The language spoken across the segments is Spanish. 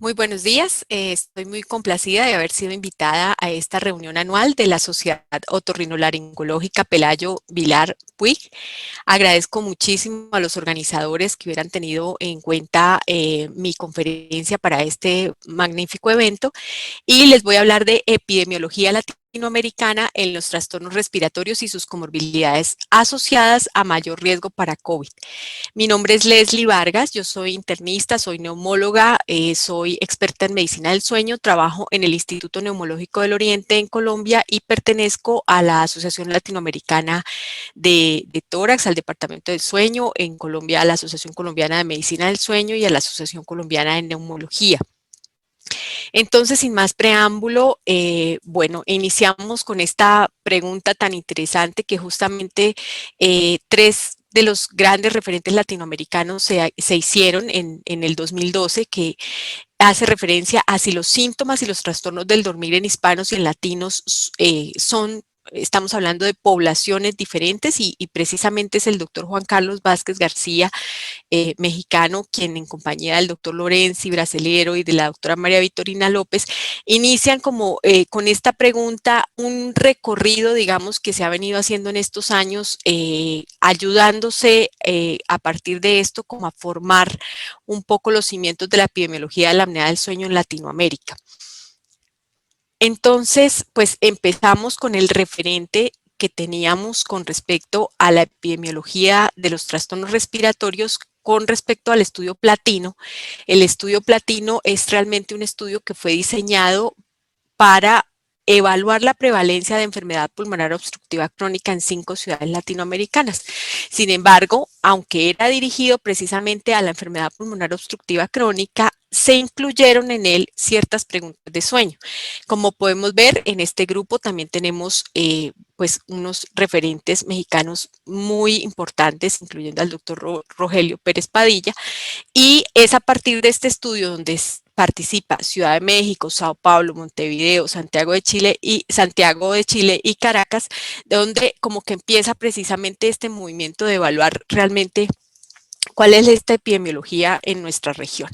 Muy buenos días. Estoy muy complacida de haber sido invitada a esta reunión anual de la Sociedad Otorrinolaringológica Pelayo Vilar Puig. Agradezco muchísimo a los organizadores que hubieran tenido en cuenta mi conferencia para este magnífico evento y les voy a hablar de epidemiología latinoamericana en los trastornos respiratorios y sus comorbilidades asociadas a mayor riesgo para COVID. Mi nombre es Leslie Vargas, yo soy internista, soy neumóloga, soy experta en medicina del sueño, trabajo en el Instituto Neumológico del Oriente en Colombia y pertenezco a la Asociación Latinoamericana de Tórax, al Departamento del Sueño, en Colombia a la Asociación Colombiana de Medicina del Sueño y a la Asociación Colombiana de Neumología. Entonces, sin más preámbulo, bueno, iniciamos con esta pregunta tan interesante que justamente tres de los grandes referentes latinoamericanos se hicieron en el 2012, que hace referencia a si los síntomas y los trastornos del dormir en hispanos y en latinos estamos hablando de poblaciones diferentes y precisamente es el doctor Juan Carlos Vázquez García, mexicano, quien en compañía del doctor Lorenzi, brasilero, y de la doctora María Vitorina López, inician como con esta pregunta un recorrido, digamos, que se ha venido haciendo en estos años, ayudándose a partir de esto como a formar un poco los cimientos de la epidemiología de la apnea del sueño en Latinoamérica. Entonces, pues empezamos con el referente que teníamos con respecto a la epidemiología de los trastornos respiratorios con respecto al estudio Platino. El estudio Platino es realmente un estudio que fue diseñado para evaluar la prevalencia de enfermedad pulmonar obstructiva crónica en 5 ciudades latinoamericanas. Sin embargo, aunque era dirigido precisamente a la enfermedad pulmonar obstructiva crónica, se incluyeron en él ciertas preguntas de sueño. Como podemos ver, en este grupo también tenemos pues unos referentes mexicanos muy importantes, incluyendo al doctor Rogelio Pérez Padilla, y es a partir de este estudio donde participa Ciudad de México, Sao Paulo, Montevideo, Santiago de Chile y Caracas, de donde como que empieza precisamente este movimiento de evaluar realmente cuál es esta epidemiología en nuestra región.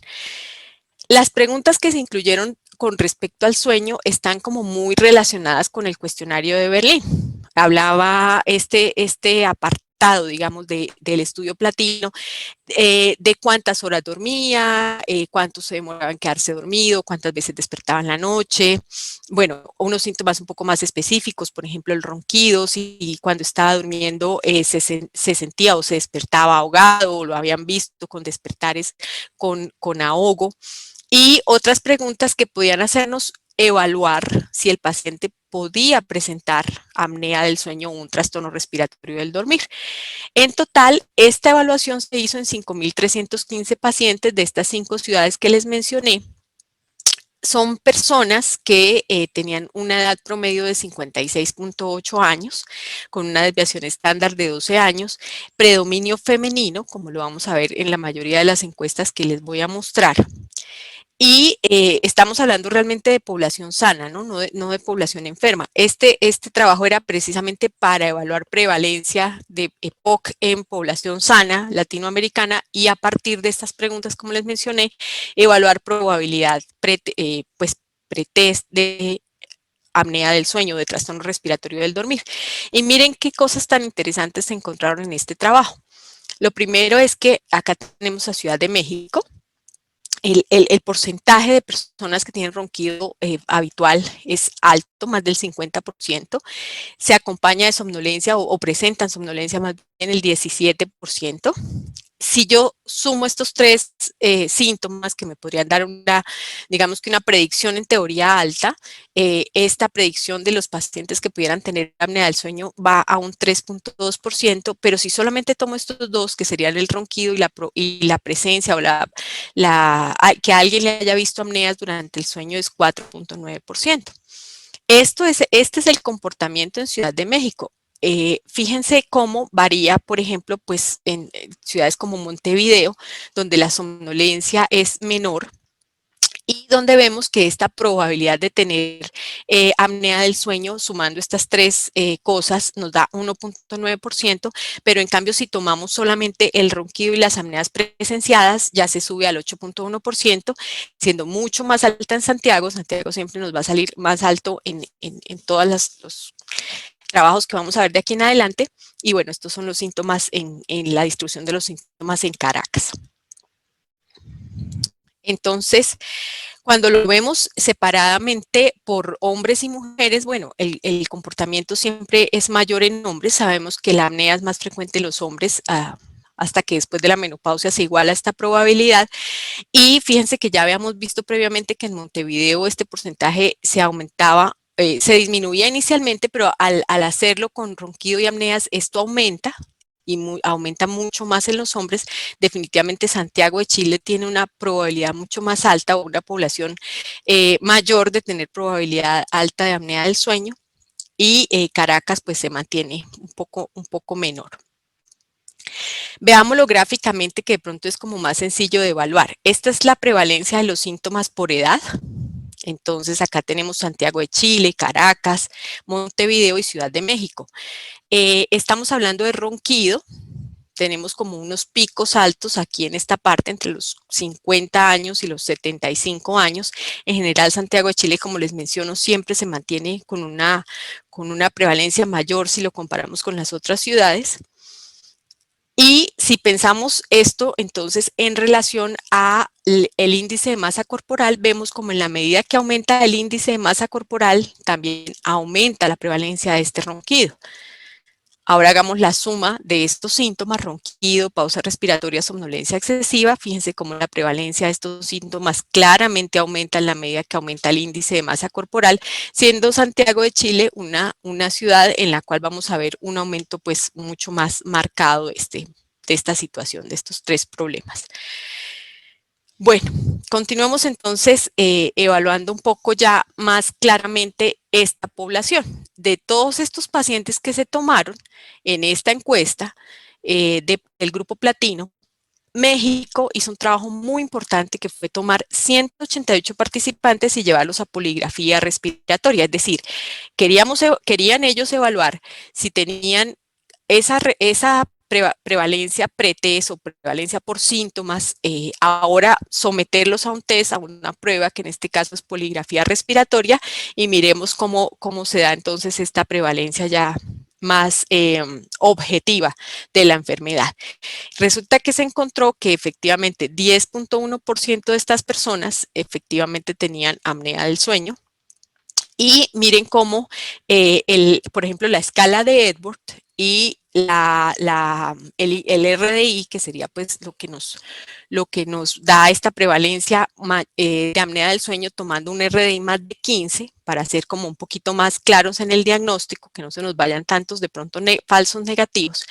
Las preguntas que se incluyeron con respecto al sueño están como muy relacionadas con el cuestionario de Berlín. Hablaba este apartado, digamos, del estudio Platino, de cuántas horas dormía, cuánto se demoraba en quedarse dormido, cuántas veces despertaba en la noche. Bueno, unos síntomas un poco más específicos, por ejemplo, el ronquido, si cuando estaba durmiendo se sentía o se despertaba ahogado o lo habían visto con despertares con ahogo. Y otras preguntas que podían hacernos evaluar si el paciente podía presentar apnea del sueño o un trastorno respiratorio del dormir. En total, esta evaluación se hizo en 5.315 pacientes de estas 5 ciudades que les mencioné. Son personas que tenían una edad promedio de 56.8 años, con una desviación estándar de 12 años, predominio femenino, como lo vamos a ver en la mayoría de las encuestas que les voy a mostrar. Y estamos hablando realmente de población sana, no de población enferma. Este trabajo era precisamente para evaluar prevalencia de EPOC en población sana latinoamericana y a partir de estas preguntas, como les mencioné, evaluar probabilidad pues, pretest de apnea del sueño, de trastorno respiratorio del dormir. Y miren qué cosas tan interesantes se encontraron en este trabajo. Lo primero es que acá tenemos a Ciudad de México. El porcentaje de personas que tienen ronquido habitual es alto, más del 50%. Se acompaña de somnolencia o presentan somnolencia más bien el 17%. Si yo sumo estos tres síntomas que me podrían dar digamos que una predicción en teoría alta, esta predicción de los pacientes que pudieran tener apnea del sueño va a un 3.2%, pero si solamente tomo estos dos, que serían el ronquido y la presencia o que alguien le haya visto apneas durante el sueño, es 4.9%. Este es el comportamiento en Ciudad de México. Fíjense cómo varía, por ejemplo, pues en ciudades como Montevideo, donde la somnolencia es menor, y donde vemos que esta probabilidad de tener apnea del sueño, sumando estas tres cosas, nos da 1.9%, pero en cambio si tomamos solamente el ronquido y las apneas presenciadas, ya se sube al 8.1%, siendo mucho más alta en Santiago. Santiago siempre nos va a salir más alto en todos los trabajos que vamos a ver de aquí en adelante. Y bueno, estos son los síntomas en la distribución de los síntomas en Caracas. Entonces, cuando lo vemos separadamente por hombres y mujeres, bueno, el comportamiento siempre es mayor en hombres. Sabemos que la apnea es más frecuente en los hombres hasta que después de la menopausia se iguala esta probabilidad. Y fíjense que ya habíamos visto previamente que en Montevideo este porcentaje se aumentaba, se disminuía inicialmente, pero al hacerlo con ronquido y apneas, esto aumenta y aumenta mucho más en los hombres. Definitivamente Santiago de Chile tiene una probabilidad mucho más alta, o una población mayor de tener probabilidad alta de apnea del sueño, y Caracas pues se mantiene un poco menor. Veámoslo gráficamente, que de pronto es como más sencillo de evaluar. Esta es la prevalencia de los síntomas por edad. Entonces acá tenemos Santiago de Chile, Caracas, Montevideo y Ciudad de México. Estamos hablando de ronquido. Tenemos como unos picos altos aquí en esta parte entre los 50 años y los 75 años. En general, Santiago de Chile, como les menciono, siempre se mantiene con una prevalencia mayor si lo comparamos con las otras ciudades. Y si pensamos esto, entonces, en relación a el índice de masa corporal, vemos como en la medida que aumenta el índice de masa corporal, también aumenta la prevalencia de este ronquido. Ahora hagamos la suma de estos síntomas: ronquido, pausa respiratoria, somnolencia excesiva. Fíjense cómo la prevalencia de estos síntomas claramente aumenta en la medida que aumenta el índice de masa corporal, siendo Santiago de Chile una ciudad en la cual vamos a ver un aumento pues mucho más marcado de esta situación, de estos tres problemas. Bueno, continuemos entonces evaluando un poco ya más claramente esta población. De todos estos pacientes que se tomaron en esta encuesta del grupo platino, México hizo un trabajo muy importante, que fue tomar 188 participantes y llevarlos a poligrafía respiratoria. Es decir, querían ellos evaluar si tenían esa prevalencia pretest o prevalencia por síntomas, ahora someterlos a un test, a una prueba que en este caso es poligrafía respiratoria, y miremos cómo se da entonces esta prevalencia ya más objetiva de la enfermedad. Resulta que se encontró que efectivamente 10.1% de estas personas efectivamente tenían apnea del sueño. Y miren cómo, por ejemplo, la escala de Edwards y el RDI, que sería pues lo que nos da esta prevalencia de apnea del sueño, tomando un RDI más de 15, para ser como un poquito más claros en el diagnóstico, que no se nos vayan tantos de pronto falsos negativos.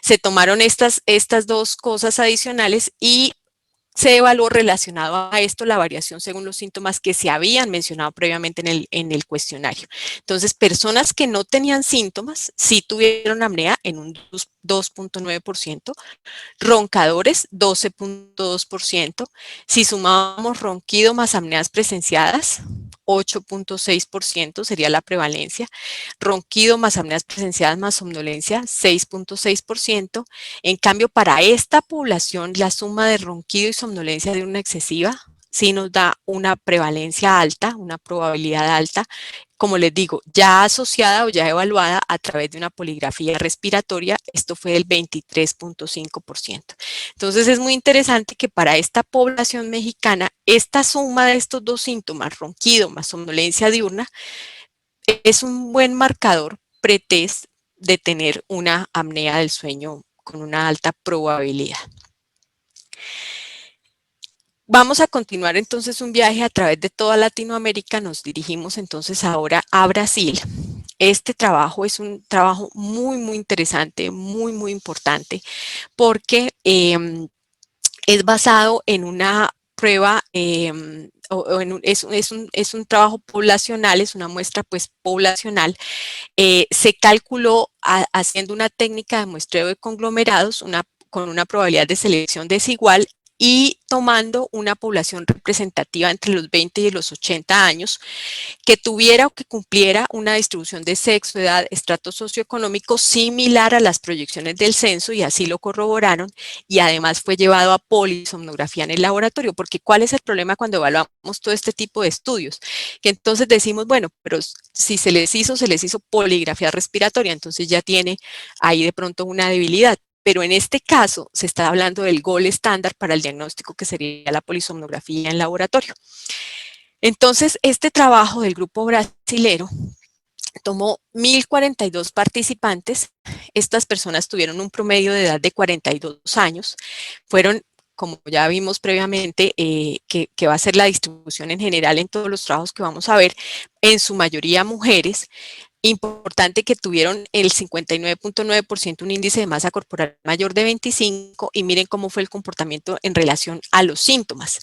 Se tomaron estas dos cosas adicionales y se evaluó relacionado a esto la variación según los síntomas que se habían mencionado previamente en el cuestionario. Entonces, personas que no tenían síntomas sí tuvieron apnea en un 2.9%, roncadores 12.2%, si sumábamos ronquido más apneas presenciadas, 8.6% sería la prevalencia, ronquido más apneas presenciadas más somnolencia, 6.6%. En cambio, para esta población, la suma de ronquido y somnolencia de una excesiva sí nos da una prevalencia alta, una probabilidad alta, como les digo, ya asociada o ya evaluada a través de una poligrafía respiratoria. Esto fue del 23.5%. Entonces es muy interesante que para esta población mexicana, esta suma de estos dos síntomas, ronquido más somnolencia diurna, es un buen marcador pretest de tener una apnea del sueño con una alta probabilidad. Vamos a continuar entonces un viaje a través de toda Latinoamérica. Nos dirigimos entonces ahora a Brasil. Este trabajo es un trabajo muy interesante, muy importante, porque es basado en una prueba, es un trabajo poblacional, es una muestra pues poblacional. Se calculó haciendo una técnica de muestreo de conglomerados con una probabilidad de selección desigual y tomando una población representativa entre los 20 y los 80 años que tuviera o que cumpliera una distribución de sexo, edad, estrato socioeconómico similar a las proyecciones del censo, y así lo corroboraron, y además fue llevado a polisomnografía en el laboratorio, porque ¿cuál es el problema cuando evaluamos todo este tipo de estudios? Que entonces decimos, bueno, pero si se les hizo poligrafía respiratoria, entonces ya tiene ahí de pronto una debilidad. Pero en este caso se está hablando del gold estándar para el diagnóstico, que sería la polisomnografía en laboratorio. Entonces, este trabajo del grupo brasilero tomó 1.042 participantes. Estas personas tuvieron un promedio de edad de 42 años. Fueron, como ya vimos previamente, que va a ser la distribución en general en todos los trabajos que vamos a ver, en su mayoría mujeres. Importante que tuvieron el 59.9% un índice de masa corporal mayor de 25, y miren cómo fue el comportamiento en relación a los síntomas.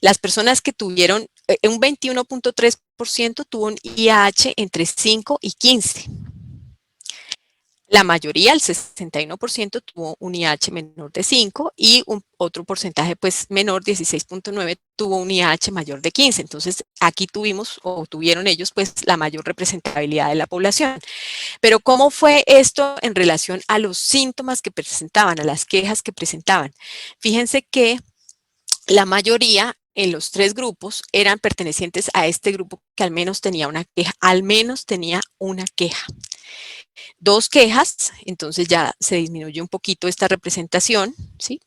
Las personas que tuvieron un 21.3% tuvo un IAH entre 5 y 15. La mayoría, el 61%, tuvo un IAH menor de 5, y otro porcentaje pues menor, 16.9, tuvo un IAH mayor de 15. Entonces aquí tuvimos, o tuvieron ellos, pues la mayor representabilidad de la población. Pero ¿cómo fue esto en relación a los síntomas que presentaban, a las quejas que presentaban? Fíjense que la mayoría en los tres grupos eran pertenecientes a este grupo que al menos tenía una queja, al menos tenía una queja. 2 quejas, entonces ya se disminuye un poquito esta representación, ¿sí?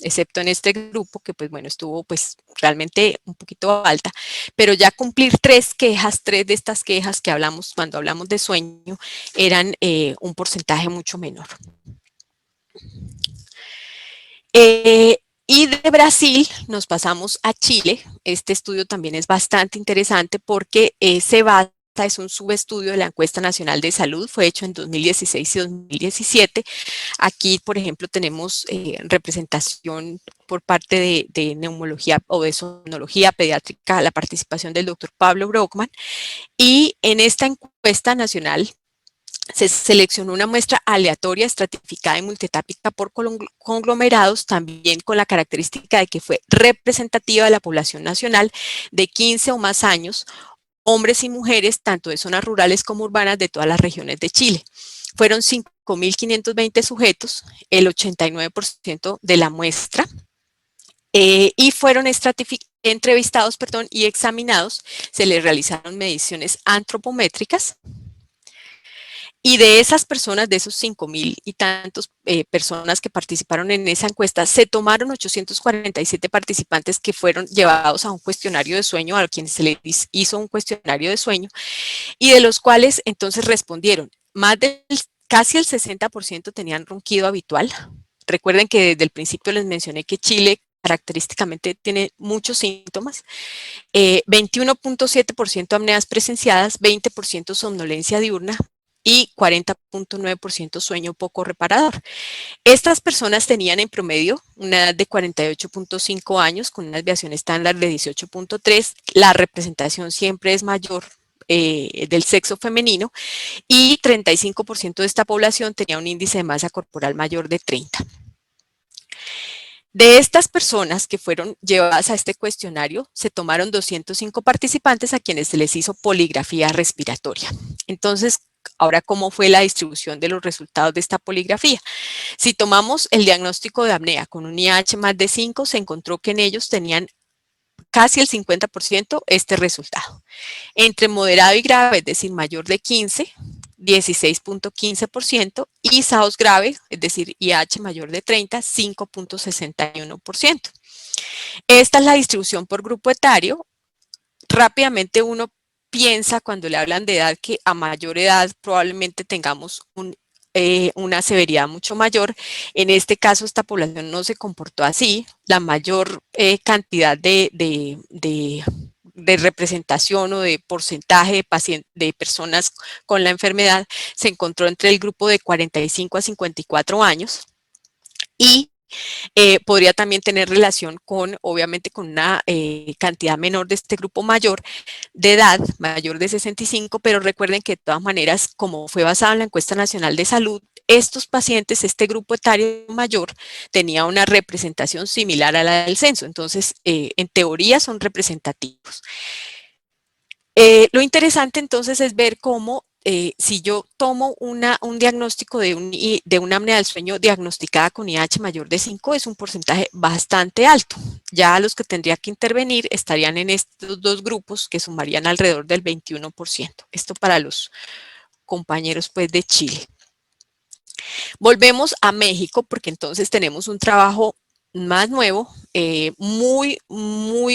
Excepto en este grupo que pues bueno, estuvo pues realmente un poquito alta, pero ya cumplir 3 quejas, 3 de estas quejas que hablamos cuando hablamos de sueño, eran un porcentaje mucho menor. Y de Brasil nos pasamos a Chile. Este estudio también es bastante interesante porque se basa, es un subestudio de la Encuesta Nacional de Salud, fue hecho en 2016 y 2017. Aquí, por ejemplo, tenemos representación por parte de neumología o de sonología pediátrica, la participación del doctor Pablo Brockman, y en esta encuesta nacional se seleccionó una muestra aleatoria, estratificada y multietápica por conglomerados, también con la característica de que fue representativa de la población nacional de 15 o más años, hombres y mujeres, tanto de zonas rurales como urbanas de todas las regiones de Chile. Fueron 5.520 sujetos, el 89% de la muestra, y fueron entrevistados y examinados. Se les realizaron mediciones antropométricas. Y de esas personas, de esos 5.000 y tantos personas que participaron en esa encuesta, se tomaron 847 participantes que fueron llevados a un cuestionario de sueño, a quienes se les hizo un cuestionario de sueño, y de los cuales entonces respondieron, casi el 60% tenían ronquido habitual. Recuerden que desde el principio les mencioné que Chile característicamente tiene muchos síntomas, 21.7% apneas presenciadas, 20% somnolencia diurna, y 40.9% sueño poco reparador. Estas personas tenían en promedio una edad de 48.5 años con una desviación estándar de 18.3. La representación siempre es mayor del sexo femenino, y 35% de esta población tenía un índice de masa corporal mayor de 30. De estas personas que fueron llevadas a este cuestionario, se tomaron 205 participantes a quienes se les hizo poligrafía respiratoria. Entonces, ahora, ¿cómo fue la distribución de los resultados de esta poligrafía? Si tomamos el diagnóstico de apnea con un IH más de 5, se encontró que en ellos tenían casi el 50% este resultado. Entre moderado y grave, es decir, mayor de 15, 16.15%, y SAOS grave, es decir, IH mayor de 30, 5.61%. Esta es la distribución por grupo etario. Rápidamente uno piensa cuando le hablan de edad que a mayor edad probablemente tengamos una severidad mucho mayor. En este caso, esta población no se comportó así. La mayor cantidad de representación o de porcentaje de personas con la enfermedad se encontró entre el grupo de 45 a 54 años, y podría también tener relación con, obviamente, con una cantidad menor de este grupo mayor de edad, mayor de 65, pero recuerden que de todas maneras, como fue basado en la Encuesta Nacional de Salud, estos pacientes, este grupo etario mayor, tenía una representación similar a la del censo. Entonces, en teoría son representativos. Lo interesante entonces es ver cómo si yo tomo un diagnóstico de una apnea del sueño diagnosticada con IH mayor de 5, es un porcentaje bastante alto. Ya los que tendría que intervenir estarían en estos dos grupos que sumarían alrededor del 21%. Esto para los compañeros pues de Chile. Volvemos a México porque entonces tenemos un trabajo más nuevo, muy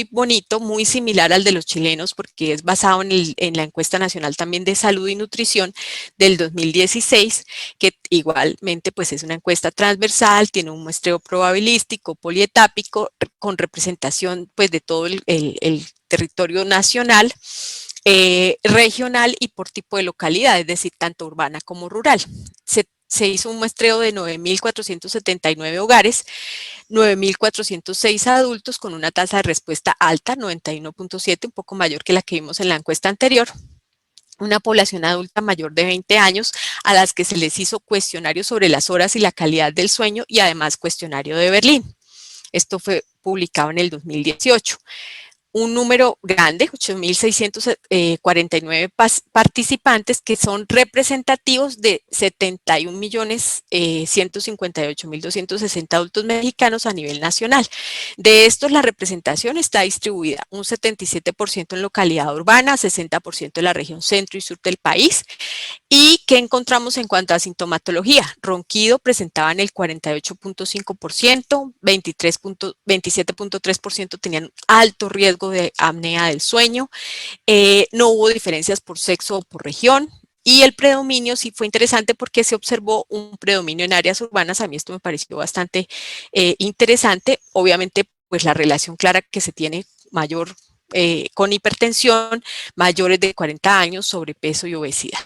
bonito, muy similar al de los chilenos porque es basado en la encuesta nacional también de salud y nutrición del 2016, que igualmente pues es una encuesta transversal, tiene un muestreo probabilístico, polietápico, con representación pues de todo el territorio nacional, regional y por tipo de localidad, es decir, tanto urbana como rural. Se hizo un muestreo de 9.479 hogares, 9.406 adultos con una tasa de respuesta alta, 91.7, un poco mayor que la que vimos en la encuesta anterior. Una población adulta mayor de 20 años a las que se les hizo cuestionario sobre las horas y la calidad del sueño y además cuestionario de Berlín. Esto fue publicado en el 2018. Un número grande, 8.649 participantes, que son representativos de 71.158.260 adultos mexicanos a nivel nacional. De estos, la representación está distribuida un 77% en localidad urbana, 60% en la región centro y sur del país. ¿Y qué encontramos en cuanto a sintomatología? Ronquido presentaban el 48.5%, 27.3% tenían alto riesgo de apnea del sueño, no hubo diferencias por sexo o por región, y el predominio sí fue interesante porque se observó un predominio en áreas urbanas. A mí esto me pareció bastante interesante. Obviamente, pues la relación clara que se tiene mayor con hipertensión, mayores de 40 años, sobrepeso y obesidad.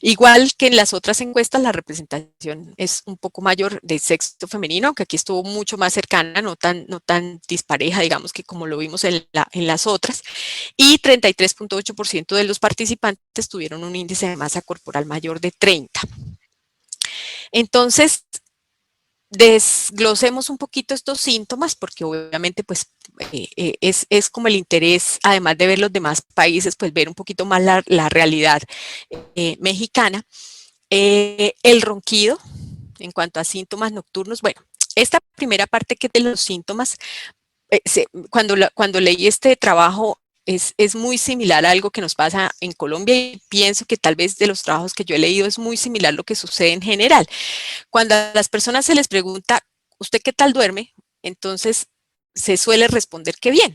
Igual que en las otras encuestas, la representación es un poco mayor del sexo femenino, aunque aquí estuvo mucho más cercana, no tan dispareja, digamos, que como lo vimos en las otras, y 33.8% de los participantes tuvieron un índice de masa corporal mayor de 30. Entonces, desglosemos un poquito estos síntomas, porque obviamente pues es como el interés, además de ver los demás países, pues ver un poquito más la realidad mexicana. El ronquido, en cuanto a síntomas nocturnos, bueno, esta primera parte que de los síntomas, cuando leí este trabajo, es muy similar a algo que nos pasa en Colombia y pienso que tal vez de los trabajos que yo he leído es muy similar a lo que sucede en general. Cuando a las personas se les pregunta, ¿usted qué tal duerme? Entonces se suele responder que bien.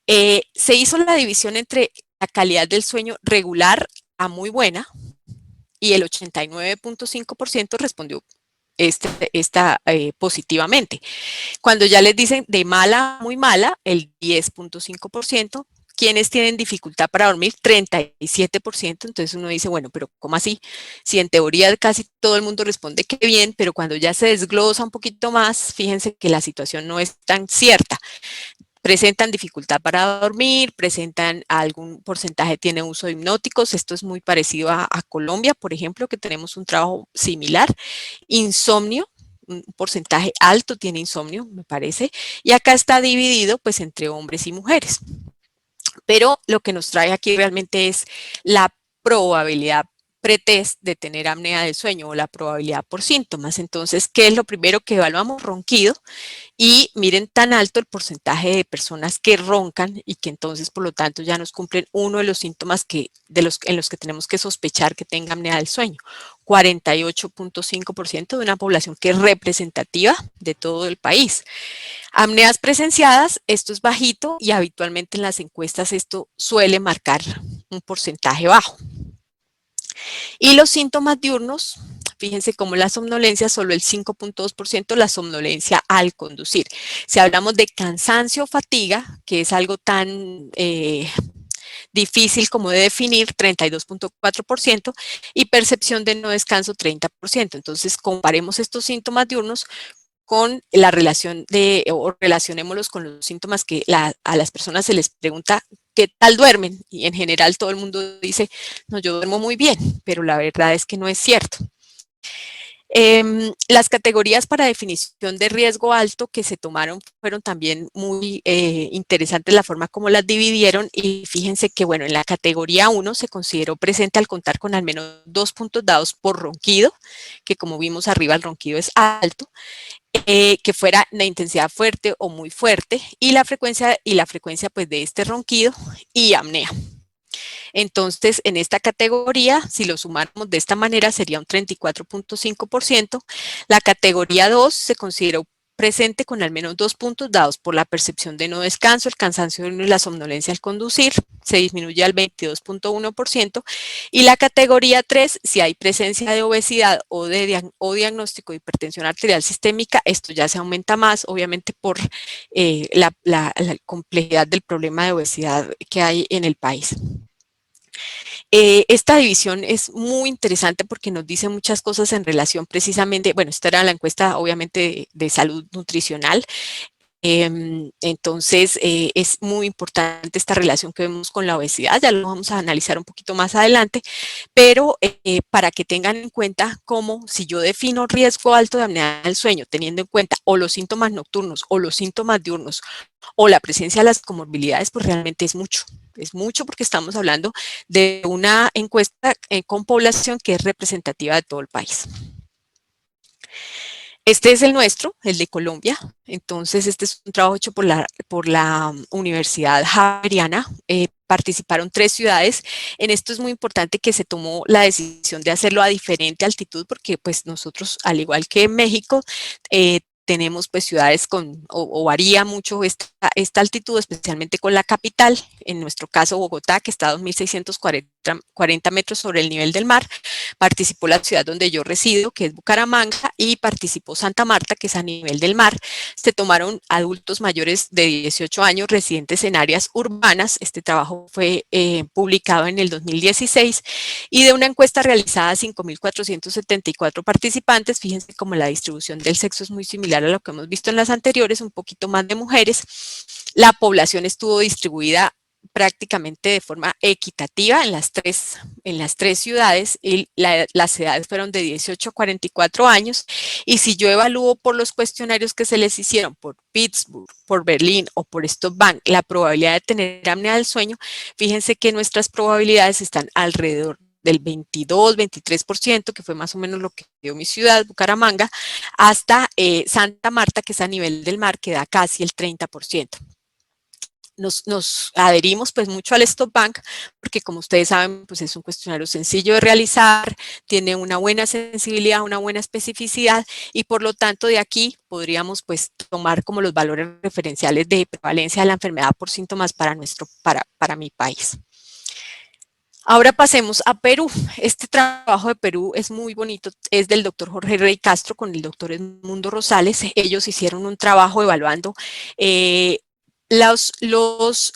Se hizo la división entre la calidad del sueño regular a muy buena y el 89.5% respondió positivamente. Cuando ya les dicen de mala a muy mala, el 10.5%. Quienes tienen dificultad para dormir, 37%. Entonces uno dice, bueno, pero ¿cómo así? Si en teoría casi todo el mundo responde que bien, pero cuando ya se desglosa un poquito más, fíjense que la situación no es tan cierta. Presentan dificultad para dormir, presentan algún porcentaje, tiene uso de hipnóticos. Esto es muy parecido a Colombia, por ejemplo, que tenemos un trabajo similar. Insomnio, un porcentaje alto tiene insomnio, me parece, y acá está dividido pues entre hombres y mujeres. Pero lo que nos trae aquí realmente es la probabilidad pretest de tener apnea del sueño o la probabilidad por síntomas. Entonces, ¿qué es lo primero que evaluamos? Ronquido. Y miren tan alto el porcentaje de personas que roncan y que entonces, por lo tanto, ya nos cumplen uno de los síntomas en los que tenemos que sospechar que tenga apnea del sueño. 48.5% de una población que es representativa de todo el país. Apneas presenciadas, esto es bajito y habitualmente en las encuestas esto suele marcar un porcentaje bajo. Y los síntomas diurnos, fíjense cómo la somnolencia, solo el 5.2% la somnolencia al conducir. Si hablamos de cansancio o fatiga, que es algo tan difícil como de definir, 32.4%, y percepción de no descanso, 30%. Entonces, comparemos estos síntomas diurnos con la relación o relacionémoslos con los síntomas que a las personas se les pregunta qué tal duermen, y en general todo el mundo dice, no, yo duermo muy bien, pero la verdad es que no es cierto. Las categorías para definición de riesgo alto que se tomaron fueron también muy interesantes la forma como las dividieron y fíjense que bueno, en la categoría 1 se consideró presente al contar con al menos 2 puntos dados por ronquido, que como vimos arriba el ronquido es alto, que fuera de intensidad fuerte o muy fuerte y la frecuencia pues de este ronquido y apnea. Entonces, en esta categoría, si lo sumáramos de esta manera, sería un 34.5%. La categoría 2 se consideró presente con al menos 2 puntos dados por la percepción de no descanso, el cansancio y la somnolencia al conducir, se disminuye al 22.1%, y la categoría 3, si hay presencia de obesidad o diagnóstico de hipertensión arterial sistémica, esto ya se aumenta más, obviamente por la complejidad del problema de obesidad que hay en el país. Esta división es muy interesante porque nos dice muchas cosas en relación precisamente, bueno, esta era la encuesta obviamente de salud nutricional, entonces es muy importante esta relación que vemos con la obesidad, ya lo vamos a analizar un poquito más adelante, pero para que tengan en cuenta cómo si yo defino riesgo alto de apnea del sueño teniendo en cuenta o los síntomas nocturnos o los síntomas diurnos o la presencia de las comorbilidades, pues realmente es mucho porque estamos hablando de una encuesta con población que es representativa de todo el país. Este es el nuestro, el de Colombia. Entonces, este es un trabajo hecho por la Universidad Javeriana. Participaron 3 ciudades. En esto es muy importante que se tomó la decisión de hacerlo a diferente altitud porque pues nosotros, al igual que en México, tenemos pues ciudades o varía mucho esta altitud, especialmente con la capital, en nuestro caso Bogotá, que está a 2.640 metros sobre el nivel del mar. Participó la ciudad donde yo resido, que es Bucaramanga, y participó Santa Marta, que es a nivel del mar. Se tomaron adultos mayores de 18 años residentes en áreas urbanas. Este trabajo fue publicado en el 2016 y de una encuesta realizada a 5.474 participantes. Fíjense cómo la distribución del sexo es muy similar a lo que hemos visto en las anteriores, un poquito más de mujeres. La población estuvo distribuida prácticamente de forma equitativa en las tres ciudades y las edades fueron de 18 a 44 años y si yo evalúo por los cuestionarios que se les hicieron por Pittsburgh, por Berlín o por Stopbank la probabilidad de tener apnea del sueño, fíjense que nuestras probabilidades están alrededor del 22-23%, que fue más o menos lo que dio mi ciudad, Bucaramanga, hasta Santa Marta, que es a nivel del mar, que da casi el 30%. Nos adherimos pues mucho al Stopbank porque como ustedes saben pues es un cuestionario sencillo de realizar, tiene una buena sensibilidad, una buena especificidad y por lo tanto de aquí podríamos pues tomar como los valores referenciales de prevalencia de la enfermedad por síntomas para mi país. Ahora pasemos a Perú. Este trabajo de Perú es muy bonito, es del doctor Jorge Rey Castro con el doctor Edmundo Rosales. Ellos hicieron un trabajo evaluando los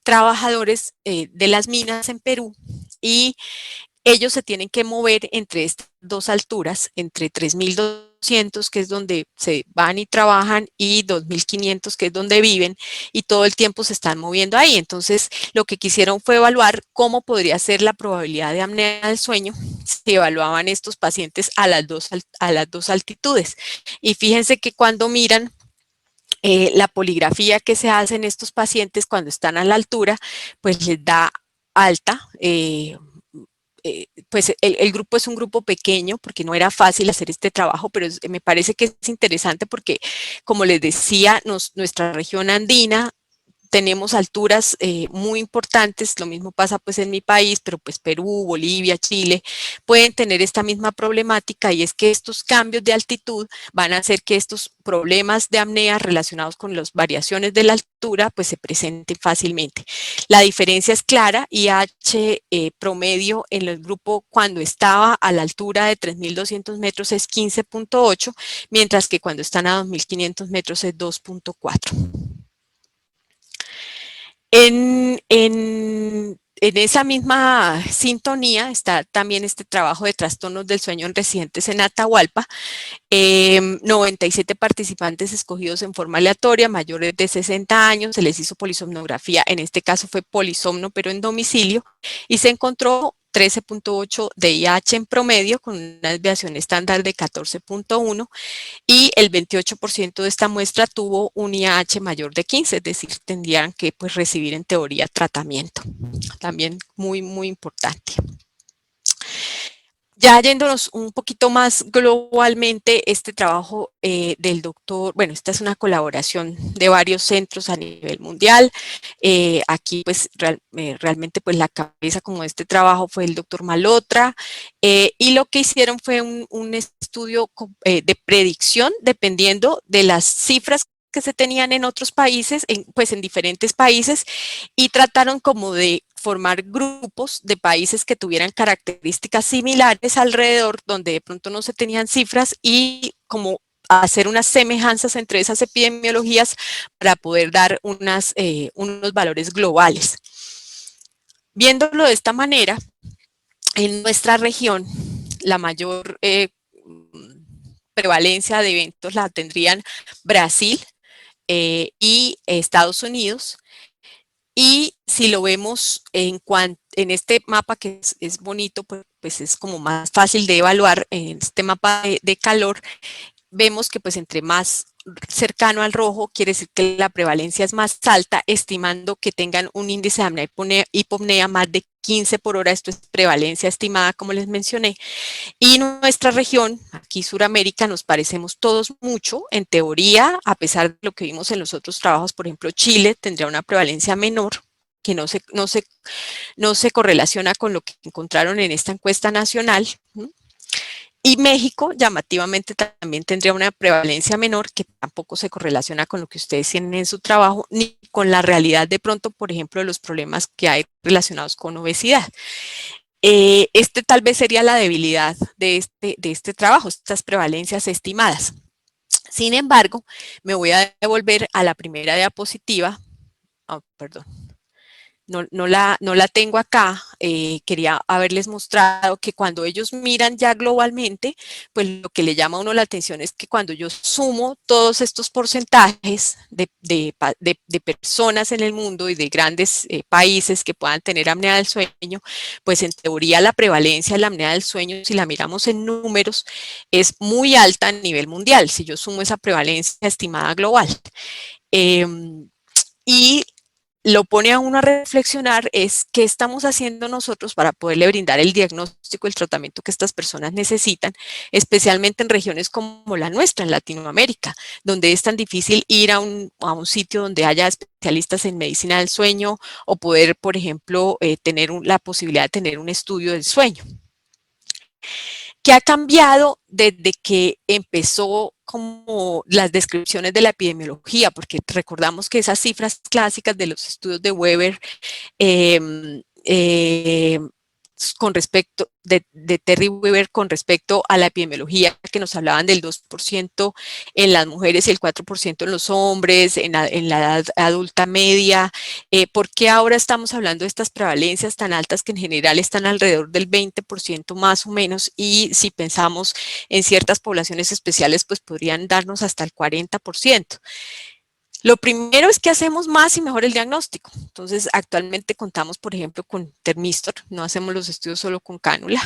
trabajadores de las minas en Perú y ellos se tienen que mover entre estas dos alturas, entre 3.200, que es donde se van y trabajan, y 2.500, que es donde viven, y todo el tiempo se están moviendo ahí. Entonces, lo que quisieron fue evaluar cómo podría ser la probabilidad de apnea del sueño si evaluaban estos pacientes a las dos altitudes. Y fíjense que cuando miran la poligrafía que se hace en estos pacientes cuando están a la altura, pues les da alta, pues el grupo es un grupo pequeño porque no era fácil hacer este trabajo, pero me parece que es interesante porque, como les decía, nuestra región andina tenemos alturas muy importantes, lo mismo pasa pues en mi país, pero pues Perú, Bolivia, Chile, pueden tener esta misma problemática y es que estos cambios de altitud van a hacer que estos problemas de apnea relacionados con las variaciones de la altura pues se presenten fácilmente. La diferencia es clara, IH promedio en el grupo cuando estaba a la altura de 3.200 metros es 15.8, mientras que cuando están a 2.500 metros es 2.4. En esa misma sintonía está también este trabajo de trastornos del sueño en residentes en Atahualpa. 97 participantes escogidos en forma aleatoria, mayores de 60 años, se les hizo polisomnografía, en este caso fue polisomno, pero en domicilio, y se encontró 13.8 de IH en promedio, con una desviación estándar de 14.1, y el 28% de esta muestra tuvo un IH mayor de 15, es decir, tendrían que pues, recibir en teoría tratamiento. También muy, muy importante. Ya yéndonos un poquito más globalmente, este trabajo del doctor, bueno, esta es una colaboración de varios centros a nivel mundial. Aquí pues realmente pues la cabeza como de este trabajo fue el doctor Malotra, y lo que hicieron fue un estudio de predicción dependiendo de las cifras que se tenían en otros países, pues en diferentes países, y trataron como de formar grupos de países que tuvieran características similares alrededor, donde de pronto no se tenían cifras, y como hacer unas semejanzas entre esas epidemiologías para poder dar unos valores globales. Viéndolo de esta manera, en nuestra región, la mayor prevalencia de eventos la tendrían Brasil y Estados Unidos. Y si lo vemos en este mapa que es bonito, pues es como más fácil de evaluar, en este mapa de calor, vemos que pues entre más cercano al rojo quiere decir que la prevalencia es más alta, estimando que tengan un índice de hipopnea más de 15 por hora. Esto es prevalencia estimada, como les mencioné. Y nuestra región, aquí Suramérica, nos parecemos todos mucho. En teoría, a pesar de lo que vimos en los otros trabajos, por ejemplo, Chile tendría una prevalencia menor, que no se correlaciona con lo que encontraron en esta encuesta nacional. Y México, llamativamente, también tendría una prevalencia menor, que tampoco se correlaciona con lo que ustedes tienen en su trabajo, ni con la realidad de pronto, por ejemplo, de los problemas que hay relacionados con obesidad. Este tal vez sería la debilidad de este trabajo, estas prevalencias estimadas. Sin embargo, me voy a devolver a la primera diapositiva. Oh, perdón. No la tengo acá. Quería haberles mostrado que cuando ellos miran ya globalmente, pues lo que le llama a uno la atención es que cuando yo sumo todos estos porcentajes de personas en el mundo y de grandes países que puedan tener apnea del sueño, pues en teoría la prevalencia de la apnea del sueño, si la miramos en números, es muy alta a nivel mundial, si yo sumo esa prevalencia estimada global. Y lo pone a uno a reflexionar es qué estamos haciendo nosotros para poderle brindar el diagnóstico, el tratamiento que estas personas necesitan, especialmente en regiones como la nuestra, en Latinoamérica, donde es tan difícil ir a un sitio donde haya especialistas en medicina del sueño, o poder, por ejemplo, tener la posibilidad de tener un estudio del sueño. ¿Qué ha cambiado desde que empezó como las descripciones de la epidemiología? Porque recordamos que esas cifras clásicas de los estudios de Weber eh, eh, con respecto de Terry Weber con respecto a la epidemiología, que nos hablaban del 2% en las mujeres y el 4% en los hombres, en la edad adulta media. ¿Por qué ahora estamos hablando de estas prevalencias tan altas, que en general están alrededor del 20% más o menos, y si pensamos en ciertas poblaciones especiales, pues podrían darnos hasta el 40%? Lo primero es que hacemos más y mejor el diagnóstico. Entonces, actualmente contamos, por ejemplo, con Termistor, no hacemos los estudios solo con cánula.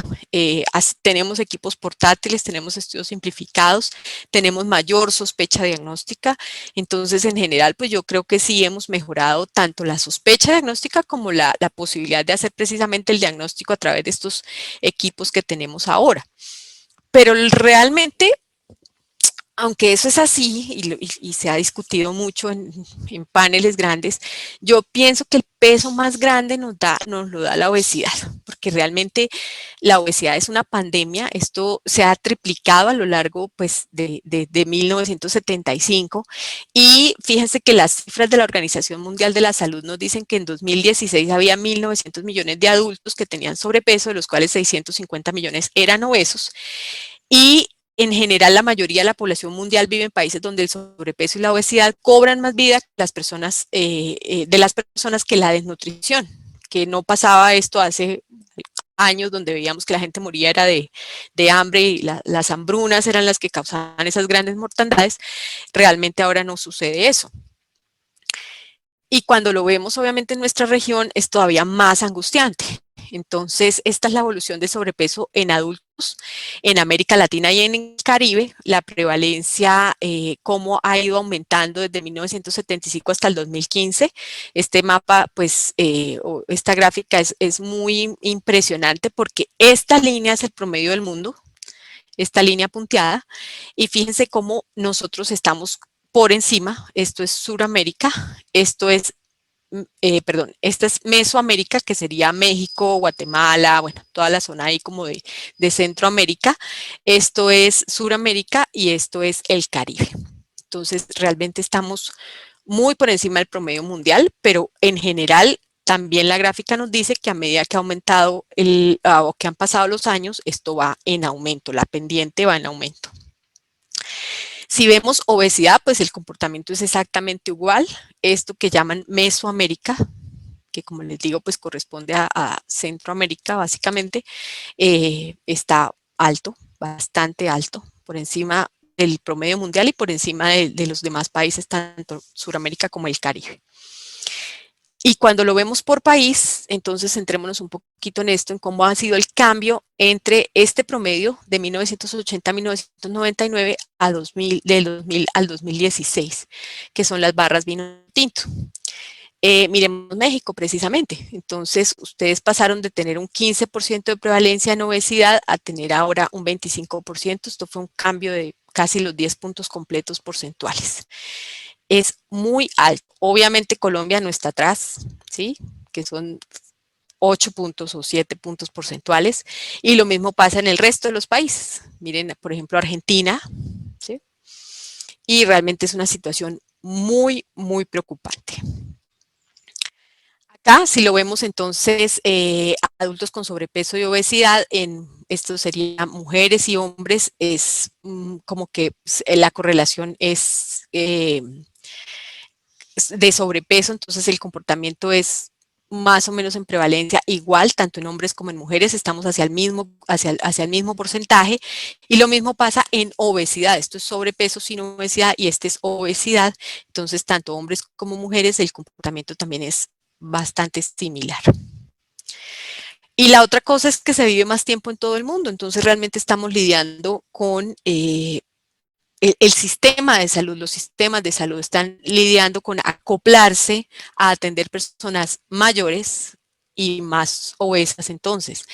Tenemos equipos portátiles, tenemos estudios simplificados, tenemos mayor sospecha diagnóstica. Entonces, en general, pues yo creo que sí hemos mejorado tanto la sospecha diagnóstica como la posibilidad de hacer precisamente el diagnóstico a través de estos equipos que tenemos ahora. Pero realmente, aunque eso es así y se ha discutido mucho en paneles grandes, yo pienso que el peso más grande nos lo da la obesidad, porque realmente la obesidad es una pandemia. Esto se ha triplicado a lo largo pues, de 1975, y fíjense que las cifras de la Organización Mundial de la Salud nos dicen que en 2016 había 1.900 millones de adultos que tenían sobrepeso, de los cuales 650 millones eran obesos, y en general la mayoría de la población mundial vive en países donde el sobrepeso y la obesidad cobran más vida de las personas que la desnutrición, que no pasaba esto hace años, donde veíamos que la gente moría era de hambre, y las hambrunas eran las que causaban esas grandes mortandades. Realmente ahora no sucede eso. Y cuando lo vemos obviamente en nuestra región es todavía más angustiante. Entonces, esta es la evolución de sobrepeso en adultos en América Latina y en el Caribe. La prevalencia, cómo ha ido aumentando desde 1975 hasta el 2015. Este mapa, pues, o esta gráfica es muy impresionante porque esta línea es el promedio del mundo, esta línea punteada, y fíjense cómo nosotros estamos por encima. Esto es Suramérica, esto es perdón, esta es Mesoamérica, que sería México, Guatemala, bueno, toda la zona ahí como de Centroamérica. Esto es Suramérica y esto es el Caribe. Entonces, realmente estamos muy por encima del promedio mundial, pero en general también la gráfica nos dice que a medida que ha aumentado o que han pasado los años, esto va en aumento, la pendiente va en aumento. Si vemos obesidad, pues el comportamiento es exactamente igual. Esto que llaman Mesoamérica, que como les digo, pues corresponde a Centroamérica básicamente, está alto, bastante alto, por encima del promedio mundial y por encima de los demás países, tanto Suramérica como el Caribe. Y cuando lo vemos por país, entonces centrémonos un poquito en esto, en cómo ha sido el cambio entre este promedio de 1980 a 1999 a 2000, del 2000 al 2016, que son las barras vino tinto. Miremos México precisamente. Entonces, ustedes pasaron de tener un 15% de prevalencia en obesidad a tener ahora un 25%. Esto fue un cambio de casi los 10 puntos completos porcentuales. Es muy alto. Obviamente Colombia no está atrás, ¿sí? Que son 8 puntos o 7 puntos porcentuales. Y lo mismo pasa en el resto de los países. Miren, por ejemplo, Argentina, ¿sí? Y realmente es una situación muy, muy preocupante. Acá, si lo vemos entonces, adultos con sobrepeso y obesidad, esto sería mujeres y hombres, es como que la correlación es de sobrepeso, entonces el comportamiento es más o menos en prevalencia igual, tanto en hombres como en mujeres, estamos hacia el mismo porcentaje, y lo mismo pasa en obesidad. Esto es sobrepeso sin obesidad y este es obesidad, entonces tanto hombres como mujeres el comportamiento también es bastante similar. Y la otra cosa es que se vive más tiempo en todo el mundo, entonces realmente estamos lidiando con el sistema de salud, los sistemas de salud están lidiando con acoplarse a atender personas mayores y más obesas. Entonces,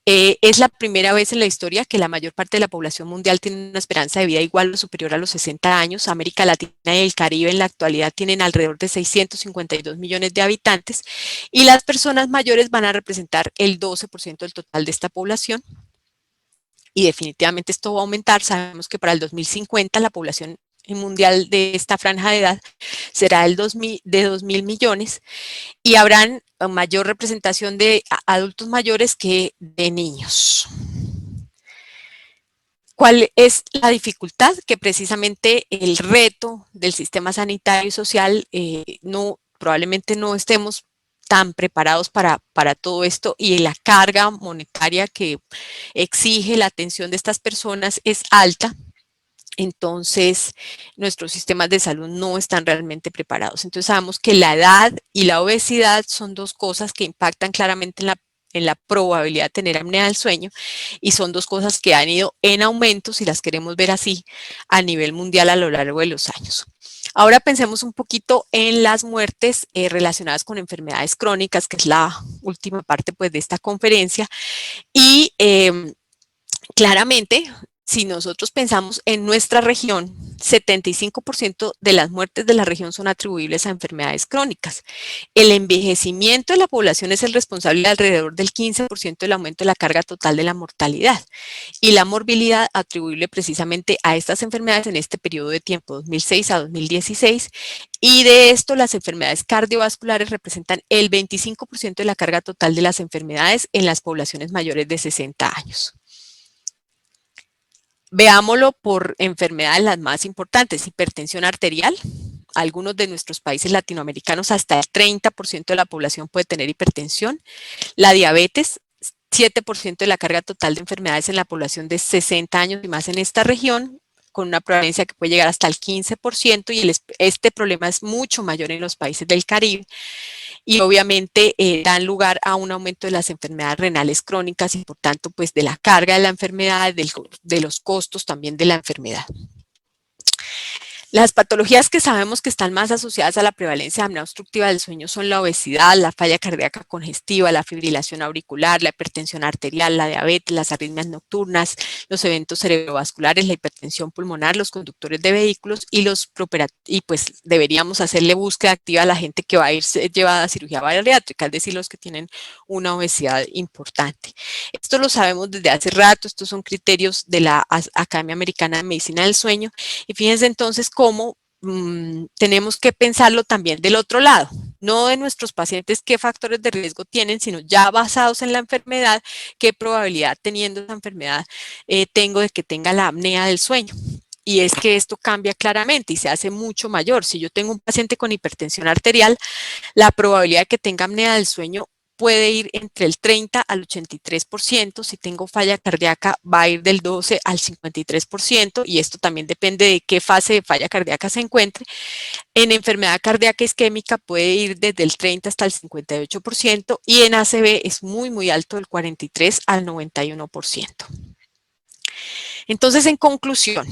es la primera vez en la historia que la mayor parte de la población mundial tiene una esperanza de vida igual o superior a los 60 años. América Latina y el Caribe en la actualidad tienen alrededor de 652 millones de habitantes y las personas mayores van a representar el 12% del total de esta población. Y definitivamente esto va a aumentar. Sabemos que para el 2050 la población mundial de esta franja de edad será de 2.000 millones y habrán mayor representación de adultos mayores que de niños. ¿Cuál es la dificultad? Que precisamente el reto del sistema sanitario y social probablemente no estemos tan preparados para todo esto, y la carga monetaria que exige la atención de estas personas es alta. Entonces, nuestros sistemas de salud no están realmente preparados. Entonces, sabemos que la edad y la obesidad son dos cosas que impactan claramente en la probabilidad de tener apnea del sueño, y son dos cosas que han ido en aumento, si las queremos ver así, a nivel mundial a lo largo de los años. Ahora pensemos un poquito en las muertes relacionadas con enfermedades crónicas, que es la última parte pues, de esta conferencia, y claramente, si nosotros pensamos en nuestra región, 75% de las muertes de la región son atribuibles a enfermedades crónicas. El envejecimiento de la población es el responsable de alrededor del 15% del aumento de la carga total de la mortalidad, y la morbilidad atribuible precisamente a estas enfermedades en este periodo de tiempo, 2006 a 2016, y de esto las enfermedades cardiovasculares representan el 25% de la carga total de las enfermedades en las poblaciones mayores de 60 años. Veámoslo por enfermedades las más importantes. Hipertensión arterial. Algunos de nuestros países latinoamericanos, hasta el 30% de la población puede tener hipertensión. La diabetes, 7% de la carga total de enfermedades en la población de 60 años y más en esta región, con una prevalencia que puede llegar hasta el 15%, y este problema es mucho mayor en los países del Caribe. y obviamente dan lugar a un aumento de las enfermedades renales crónicas y por tanto pues de la carga de la enfermedad, de los costos también de la enfermedad. Las patologías que sabemos que están más asociadas a la prevalencia de apnea obstructiva del sueño son la obesidad, la falla cardíaca congestiva, la fibrilación auricular, la hipertensión arterial, la diabetes, las arritmias nocturnas, los eventos cerebrovasculares, la hipertensión pulmonar, los conductores de vehículos y pues deberíamos hacerle búsqueda activa a la gente que va a ir llevada a cirugía bariátrica, es decir, los que tienen una obesidad importante. Esto lo sabemos desde hace rato, estos son criterios de la Academia Americana de Medicina del Sueño, y fíjense entonces cómo tenemos que pensarlo también del otro lado, no de nuestros pacientes qué factores de riesgo tienen, sino ya basados en la enfermedad, qué probabilidad teniendo esa enfermedad tengo de que tenga la apnea del sueño. Y es que esto cambia claramente y se hace mucho mayor. Si yo tengo un paciente con hipertensión arterial, la probabilidad de que tenga apnea del sueño puede ir entre el 30 al 83%, si tengo falla cardíaca va a ir del 12 al 53%, y esto también depende de qué fase de falla cardíaca se encuentre. En enfermedad cardíaca isquémica puede ir desde el 30 hasta el 58%, y en ACV es muy alto, del 43 al 91%. Entonces, en conclusión,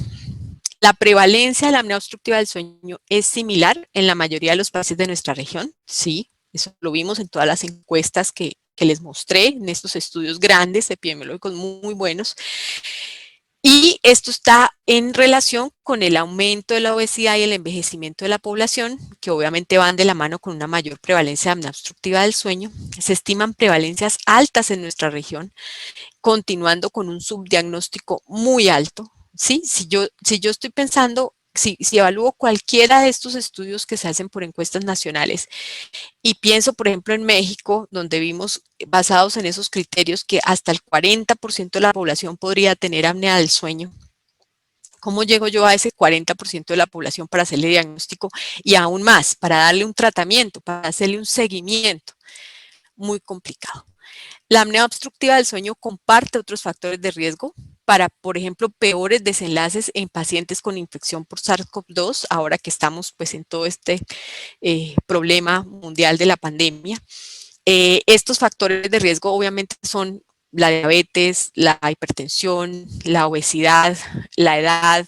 la prevalencia de la apnea obstructiva del sueño es similar en la mayoría de los países de nuestra región, sí, eso lo vimos en todas las encuestas que les mostré, en estos estudios grandes, epidemiológicos muy buenos, y esto está en relación con el aumento de la obesidad y el envejecimiento de la población, que obviamente van de la mano con una mayor prevalencia de apnea obstructiva del sueño. Se estiman prevalencias altas en nuestra región, continuando con un subdiagnóstico muy alto. ¿Sí? Si yo estoy pensando, si evalúo cualquiera de estos estudios que se hacen por encuestas nacionales y pienso, por ejemplo, en México, donde vimos, basados en esos criterios, que hasta el 40% de la población podría tener apnea del sueño, ¿cómo llego yo a ese 40% de la población para hacerle diagnóstico y aún más, para darle un tratamiento, para hacerle un seguimiento? Muy complicado. La apnea obstructiva del sueño comparte otros factores de riesgo para, por ejemplo, peores desenlaces en pacientes con infección por SARS-CoV-2, ahora que estamos pues en todo este problema mundial de la pandemia. Estos factores de riesgo obviamente son la diabetes, la hipertensión, la obesidad, la edad,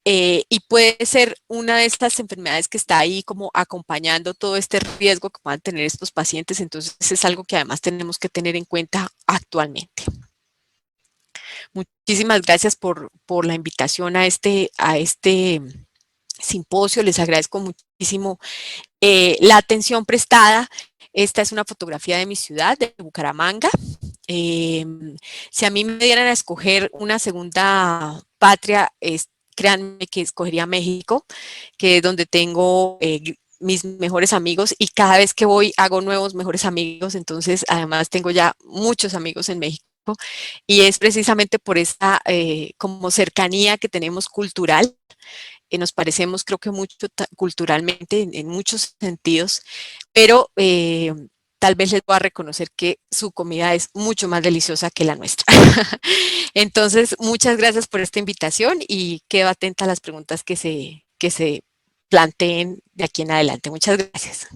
y puede ser una de estas enfermedades que está ahí como acompañando todo este riesgo que puedan tener estos pacientes. Entonces es algo que además tenemos que tener en cuenta actualmente. Muchísimas gracias por la invitación a este simposio. Les agradezco muchísimo la atención prestada. Esta es una fotografía de mi ciudad, de Bucaramanga. Si a mí me dieran a escoger una segunda patria, créanme que escogería México, que es donde tengo mis mejores amigos, y cada vez que voy hago nuevos mejores amigos. Entonces además tengo ya muchos amigos en México, y es precisamente por esta como cercanía que tenemos cultural. Nos parecemos creo que mucho culturalmente en muchos sentidos, pero tal vez les voy a reconocer que su comida es mucho más deliciosa que la nuestra. Entonces, muchas gracias por esta invitación y quedo atenta a las preguntas que se planteen de aquí en adelante. Muchas gracias.